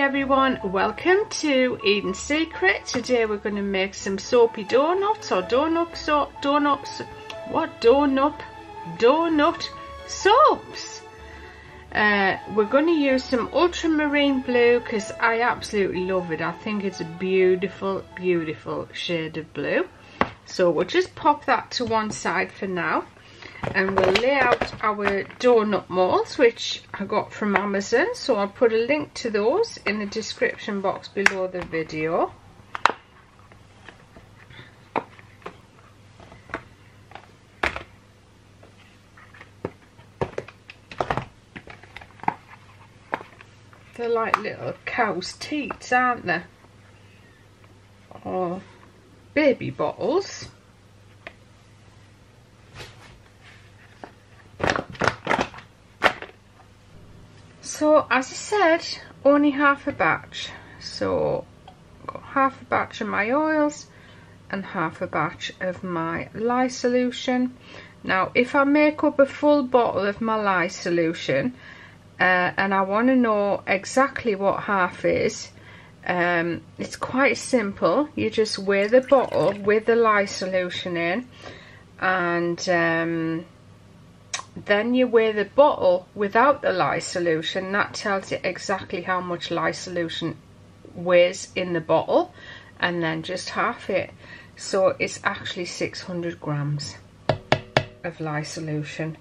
everyone, welcome to Eden's Secret. Today we're going to make some soapy donuts or donut soaps. We're going to use some ultramarine blue because I absolutely love it. I think it's a beautiful shade of blue. So we'll just pop that to one side for now. And we'll lay out our donut molds, which I got from Amazon, so I'll put a link to those in the description box below the video. They're like little cow's teats, aren't they? Or baby bottles. So as I said, only half a batch. So I've got half a batch of my oils and half a batch of my lye solution. Now if I make up a full bottle of my lye solution and I want to know exactly what half is, it's quite simple. You just weigh the bottle with the lye solution in, and then you weigh the bottle without the lye solution. That tells you exactly how much lye solution weighs in the bottle, and then just half it. So it's actually 600 grams of lye solution.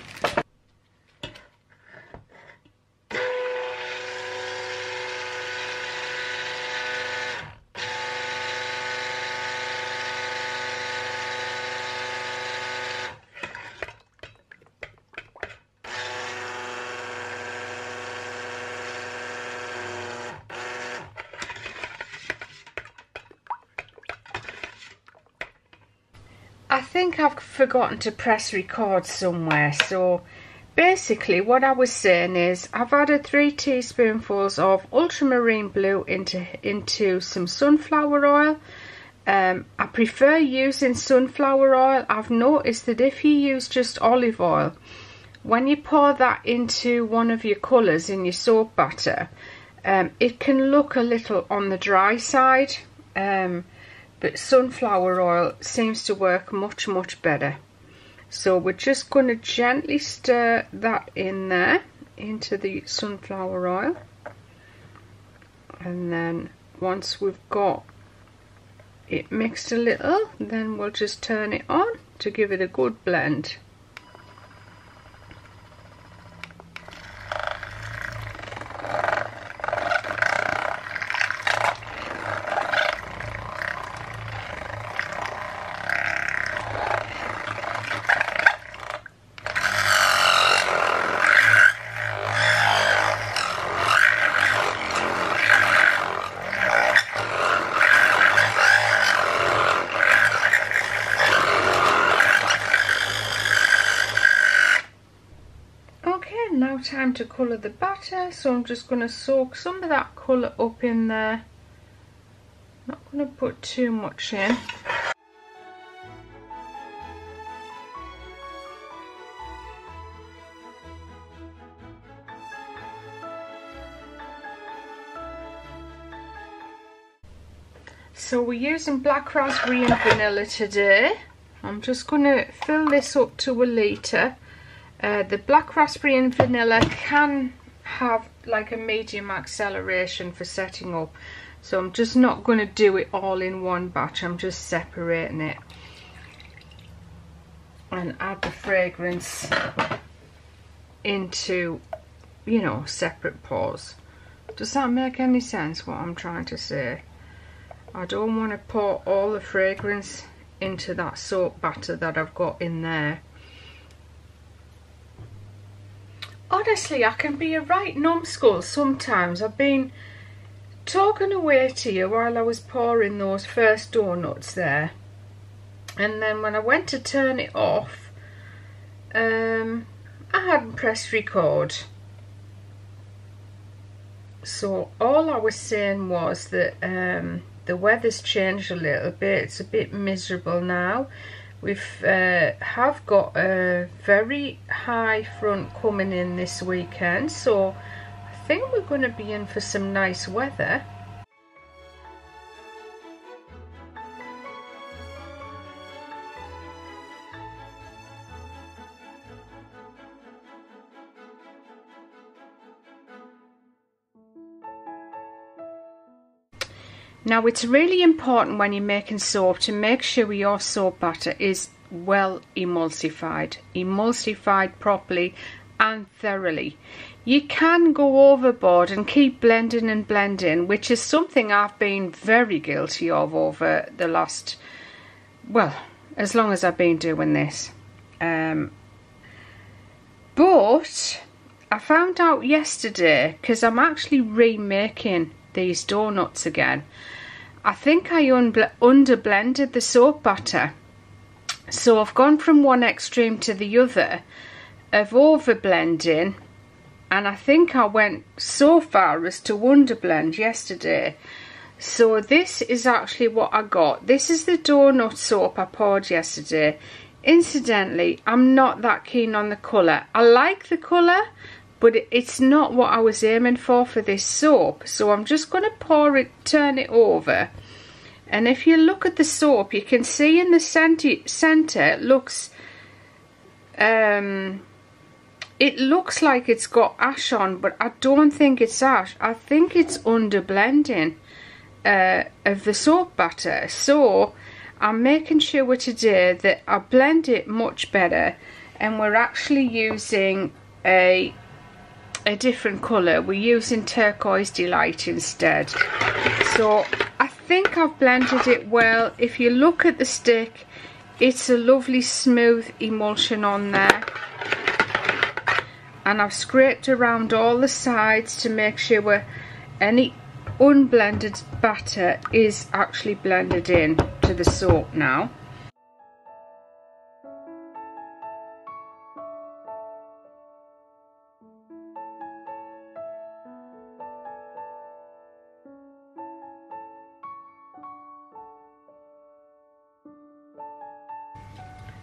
I think I've forgotten to press record somewhere. So basically what I was saying is I've added 3 teaspoonfuls of ultramarine blue into some sunflower oil. I prefer using sunflower oil. I've noticed that if you use just olive oil, when you pour that into one of your colours in your soap batter, it can look a little on the dry side. But sunflower oil seems to work much better. So we're just going to gently stir that in there, into the sunflower oil. And then once we've got it mixed a little, then we'll just turn it on to give it a good blend. Now time to colour the batter, so I'm just going to soak some of that colour up in there. Not going to put too much in. So we're using black raspberry and vanilla today. I'm just going to fill this up to a litre. The black raspberry and vanilla can have like a medium acceleration for setting up, so I'm just not going to do it all in one batch. I'm just separating it and add the fragrance into, you know, separate pours. Does that make any sense what I'm trying to say? I don't want to pour all the fragrance into that soap batter that I've got in there. Honestly, I can be a right numbskull sometimes. I've been talking away to you while I was pouring those first donuts there, and then when I went to turn it off, I hadn't pressed record. So all I was saying was that the weather's changed a little bit. It's a bit miserable now. Have got a very high front coming in this weekend, so I think we're going to be in for some nice weather. Now it's really important when you're making soap to make sure your soap batter is well emulsified properly and thoroughly. You can go overboard and keep blending and blending, which is something I've been very guilty of over the last, well, as long as I've been doing this. But I found out yesterday, because I'm actually remaking these donuts again, I think I under blended the soap batter. So I've gone from one extreme to the other of over blending, and I think I went so far as to under blend yesterday. So this is actually what I got. This is the donut soap I poured yesterday. Incidentally, I'm not that keen on the colour. I like the colour, but it's not what I was aiming for this soap. So I'm just going to pour it, turn it over. And if you look at the soap, you can see in the centre it looks like it's got ash on, but I don't think it's ash. I think it's under blending of the soap batter. So I'm making sure today that I blend it much better, and we're actually using a different colour. We're using Turquoise Delight instead. So I think I've blended it well. If you look at the stick, it's a lovely smooth emulsion on there, and I've scraped around all the sides to make sure any unblended batter is actually blended in to the soap now.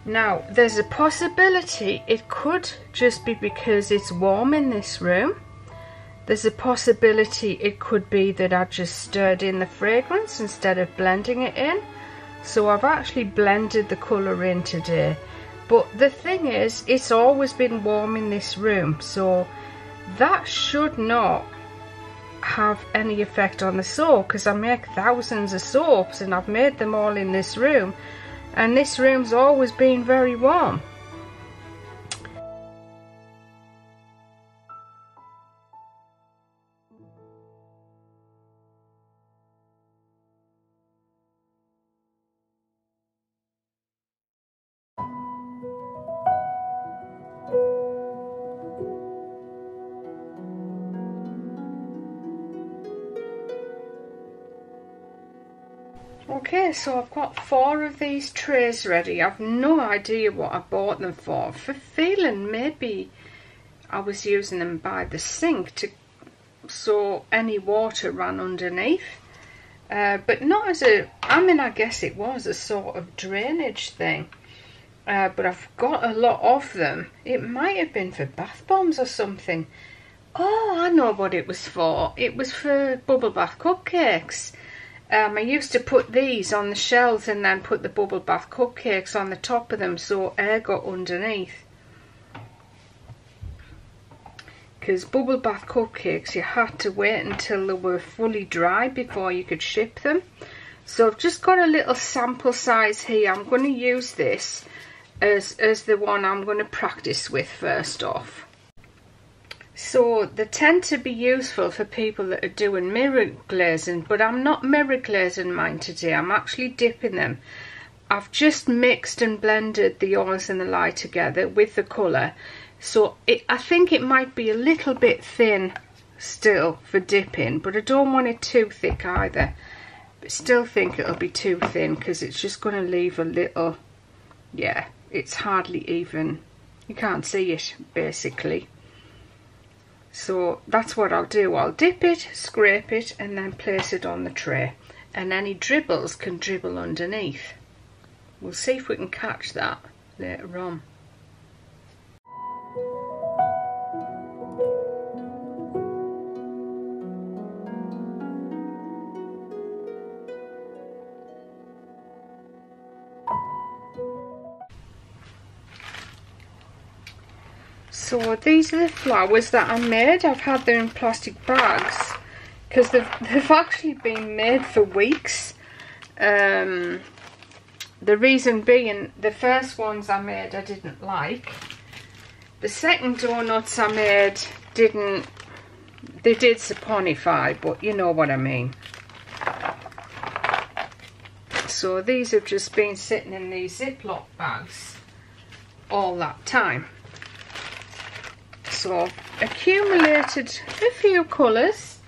Now, there's a possibility it could just be because it's warm in this room. There's a possibility it could be that I just stirred in the fragrance instead of blending it in. So I've actually blended the colour in today. But the thing is, it's always been warm in this room, so that should not have any effect on the soap, because I make thousands of soaps and I've made them all in this room. And this room's always been very warm. Okay, so I've got 4 of these trays ready. I've no idea what I bought them for. For feeling maybe I was using them by the sink to so any water ran underneath. But not as a, I mean, I guess it was a sort of drainage thing. But I've got a lot of them. It might have been for bath bombs or something. Oh, I know what it was for. It was for bubble bath cupcakes. I used to put these on the shelves and then put the bubble bath cupcakes on the top of them so air got underneath. Because bubble bath cupcakes, you had to wait until they were fully dry before you could ship them. So I've just got a little sample size here. I'm going to use this as the one I'm going to practice with first off. So they tend to be useful for people that are doing mirror glazing, but I'm not mirror glazing mine today. I'm actually dipping them. I've just mixed and blended the oils and the lye together with the colour. So I think it might be a little bit thin still for dipping, but I don't want it too thick either. But still think it'll be too thin because it's just going to leave a little, yeah, it's hardly even, you can't see it basically. So that's what I'll do. I'll dip it, scrape it, and then place it on the tray. And any dribbles can dribble underneath. We'll see if we can catch that later on. So these are the flowers that I made. I've had them in plastic bags because they've actually been made for weeks. The reason being, the first ones I made I didn't like. The second donuts I made they did saponify, but you know what I mean. So these have just been sitting in these Ziploc bags all that time. So I've accumulated a few colours.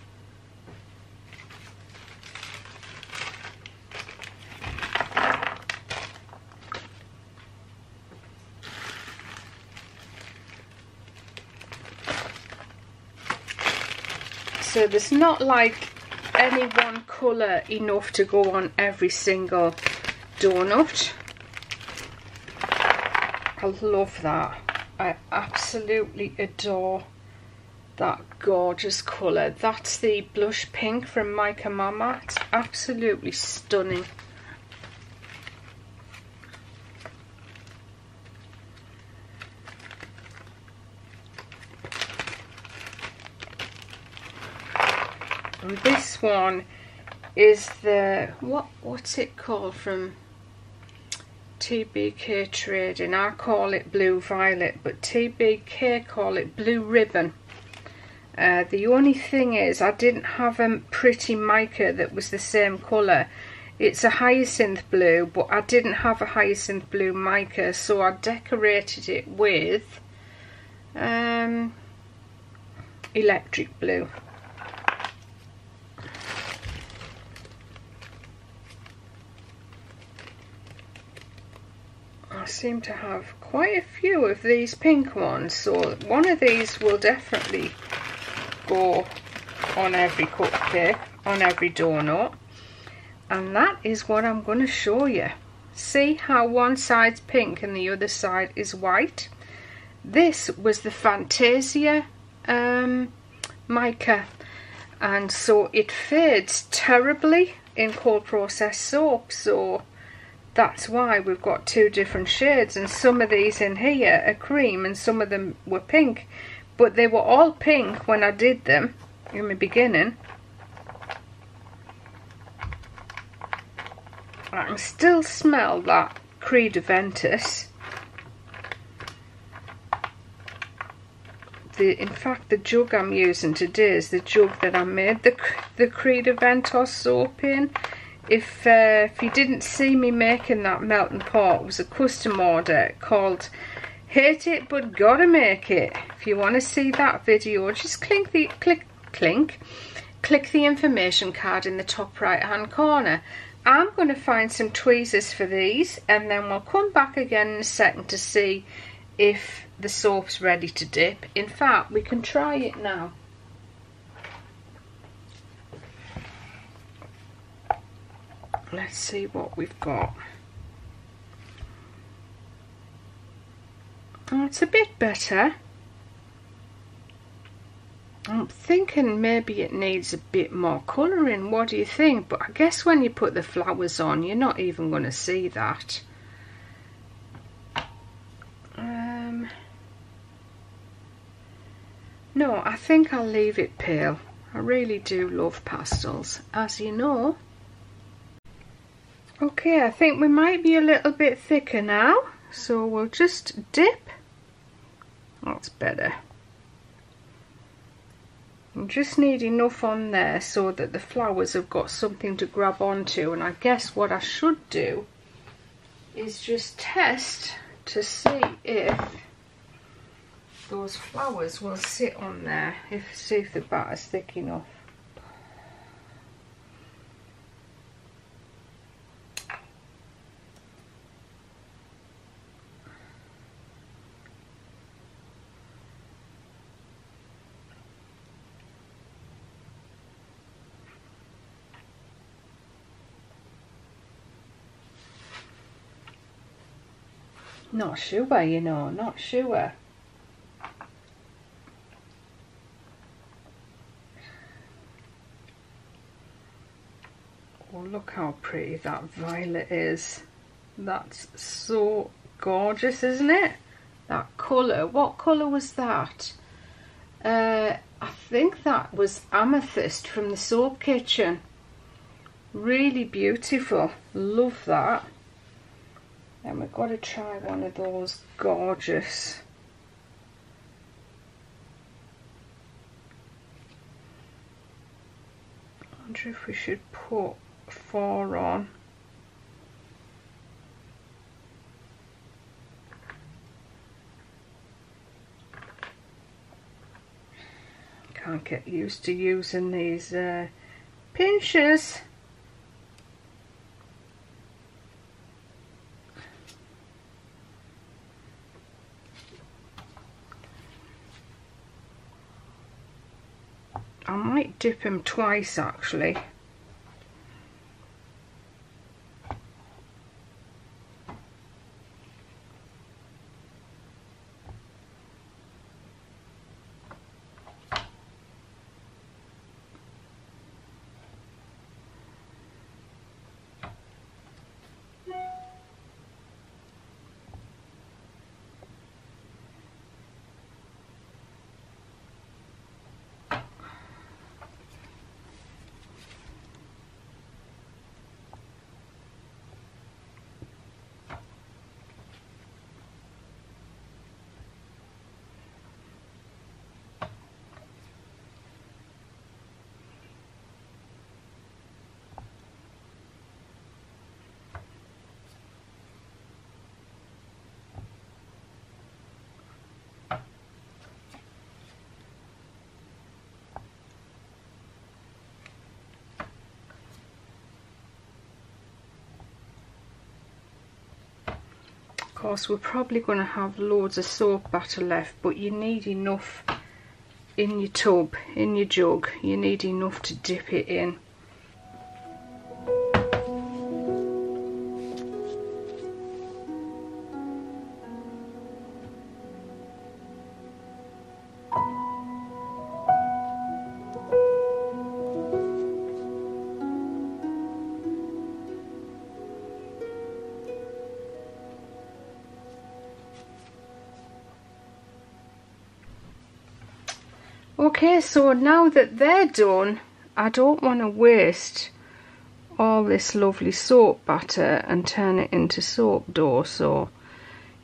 So there's not like any one colour enough to go on every single donut. I love that. I absolutely adore that gorgeous colour. That's the blush pink from MICA Mama. It's absolutely stunning. And this one is the, what's it called, from TBK Trading. I call it Blue Violet, but TBK call it Blue Ribbon. The only thing is I didn't have a pretty mica that was the same colour. It's a hyacinth blue, but I didn't have a hyacinth blue mica, so I decorated it with electric blue. I seem to have quite a few of these pink ones, so one of these will definitely go on every cupcake, on every donut, and that is what I'm going to show you. See how one side's pink and the other side is white? This was the Fantasia mica, and so it fades terribly in cold processed soap, so that's why we've got two different shades, and some of these in here are cream and some of them were pink, but they were all pink when I did them in the beginning. I can still smell that Creed Aventus. In fact, the jug I'm using today is the jug that I made the Creed Aventus soap in. If you didn't see me making that melting pot, it was a custom order called Hate It But Gotta Make It. If you want to see that video, just click the information card in the top right hand corner. I'm going to find some tweezers for these, and then we'll come back again in a second to see if the soap's ready to dip. In fact, we can try it now. Let's see what we've got. Oh, it's a bit better. I'm thinking maybe it needs a bit more colouring. What do you think? But I guess when you put the flowers on, you're not even going to see that. No, I think I'll leave it pale. I really do love pastels, as you know. Okay, I think we might be a little bit thicker now, so we'll just dip. That's better. You just need enough on there so that the flowers have got something to grab onto, and I guess what I should do is just test to see if those flowers will sit on there, see if the batter's thick enough. Not sure, you know, not sure. Oh, look how pretty that violet is. That's so gorgeous, isn't it? that colour. What colour was that? I think that was amethyst from the Soap Kitchen. Really beautiful. Love that. And we've got to try one of those gorgeous. I wonder if we should put 4 on. Can't get used to using these pinchers. I might dip them twice actually. Of course, we're probably going to have loads of soap butter left, but you need enough in your tub, in your jug. You need enough to dip it in. Okay, so now that they're done, I don't want to waste all this lovely soap butter and turn it into soap dough. So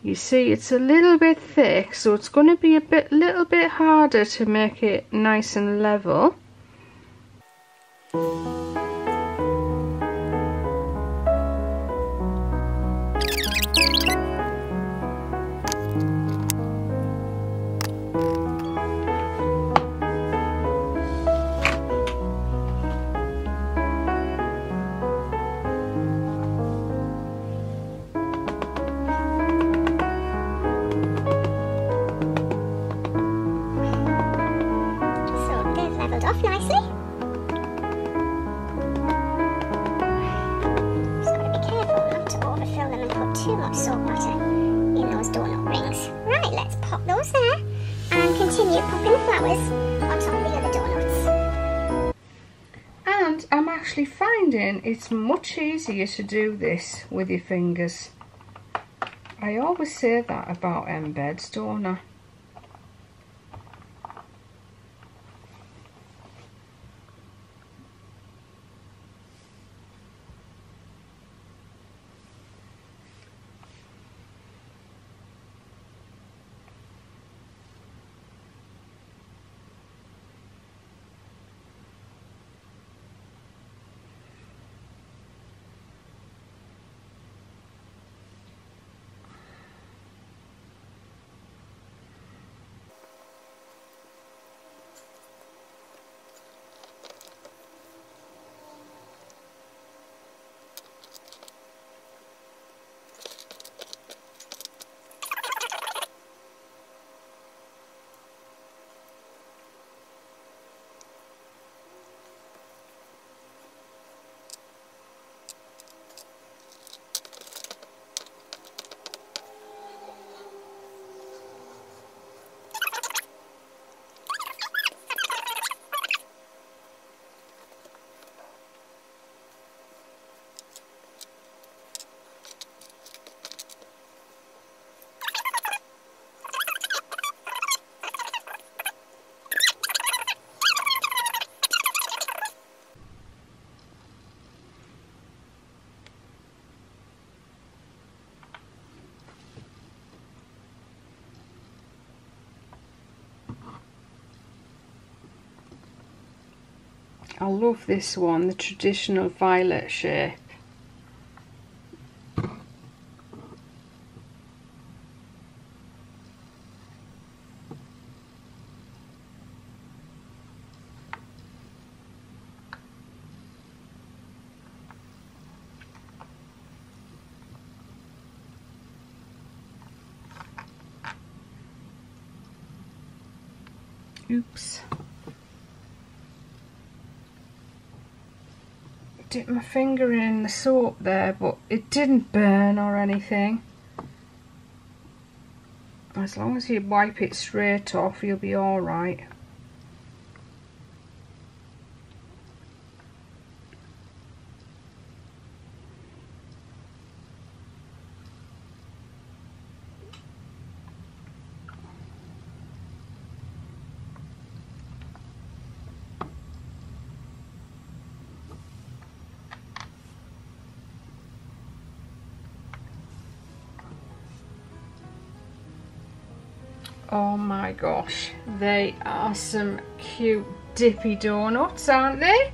you see it's a little bit thick, so it's going to be a little bit harder to make it nice and level. Off nicely. Just got to be careful not to overfill them and put too much soap butter in those donut rings. Right, let's pop those there and continue popping the flowers on top of the other donuts. And I'm actually finding it's much easier to do this with your fingers. I always say that about embeds, don't I? I love this one, the traditional violet shape. Oops. Dipped my finger in the soap there, but it didn't burn or anything. As long as you wipe it straight off, you'll be alright. Oh my gosh, they are some cute Dippy donuts, aren't they?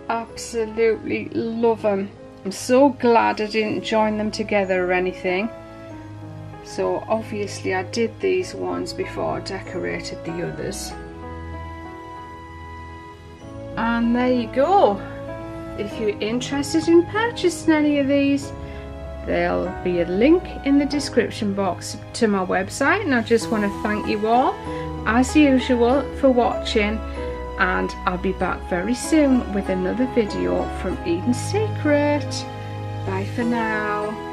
Absolutely love them. I'm so glad I didn't join them together or anything. So obviously I did these ones before I decorated the others. And there you go. If you're interested in purchasing any of these, there'll be a link in the description box to my website, and I just want to thank you all as usual for watching, and I'll be back very soon with another video from Eden's Secret. Bye for now.